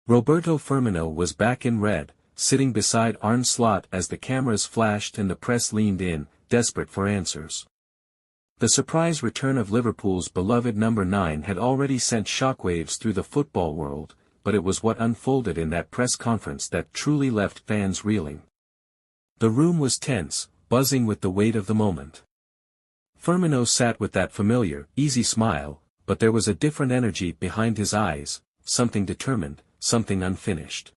Roberto Firmino was back in red, sitting beside Arne Slot as the cameras flashed and the press leaned in, desperate for answers. The surprise return of Liverpool's beloved number 9 had already sent shockwaves through the football world, but it was what unfolded in that press conference that truly left fans reeling. The room was tense, buzzing with the weight of the moment. Firmino sat with that familiar, easy smile, but there was a different energy behind his eyes, something determined, something unfinished.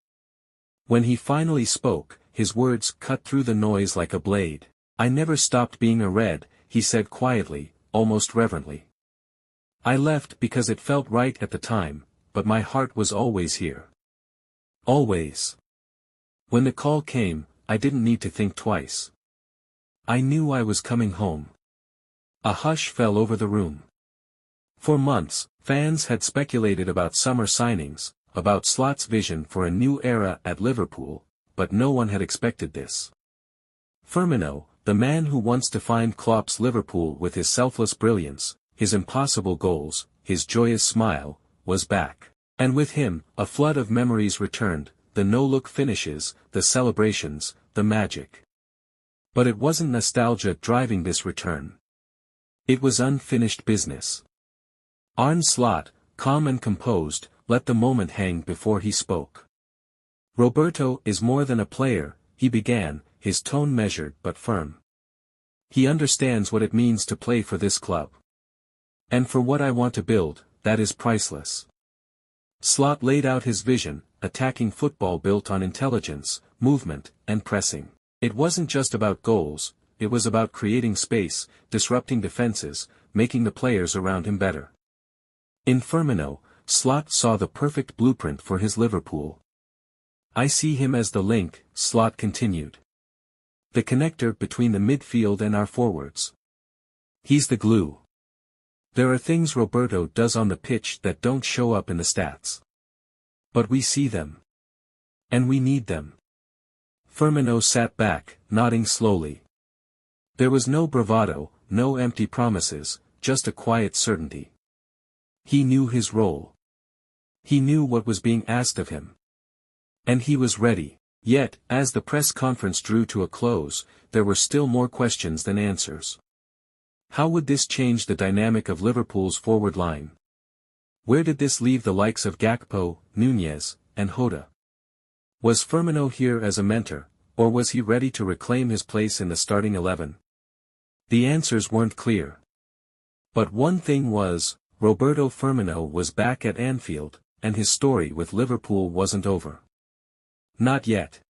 When he finally spoke, his words cut through the noise like a blade. "I never stopped being a Red," he said quietly, almost reverently. "I left because it felt right at the time, but my heart was always here. Always. When the call came, I didn't need to think twice. I knew I was coming home." A hush fell over the room. For months, fans had speculated about summer signings, about Slot's vision for a new era at Liverpool, but no one had expected this. Firmino, the man who once defined Klopp's Liverpool with his selfless brilliance, his impossible goals, his joyous smile, was back. And with him, a flood of memories returned, the no-look finishes, the celebrations, the magic. But it wasn't nostalgia driving this return. It was unfinished business. Arne Slot, calm and composed, let the moment hang before he spoke. "Roberto is more than a player," he began, his tone measured but firm. "He understands what it means to play for this club. And for what I want to build, that is priceless." Slot laid out his vision, attacking football built on intelligence, movement, and pressing. It wasn't just about goals, it was about creating space, disrupting defenses, making the players around him better. In Firmino, Slot saw the perfect blueprint for his Liverpool. "I see him as the link," Slot continued. "The connector between the midfield and our forwards. He's the glue. There are things Roberto does on the pitch that don't show up in the stats. But we see them. And we need them." Firmino sat back, nodding slowly. There was no bravado, no empty promises, just a quiet certainty. He knew his role. He knew what was being asked of him. And he was ready. Yet, as the press conference drew to a close, there were still more questions than answers. How would this change the dynamic of Liverpool's forward line? Where did this leave the likes of Gakpo, Nunez, and Jota? Was Firmino here as a mentor, or was he ready to reclaim his place in the starting 11? The answers weren't clear. But one thing was, Roberto Firmino was back at Anfield, and his story with Liverpool wasn't over. Not yet.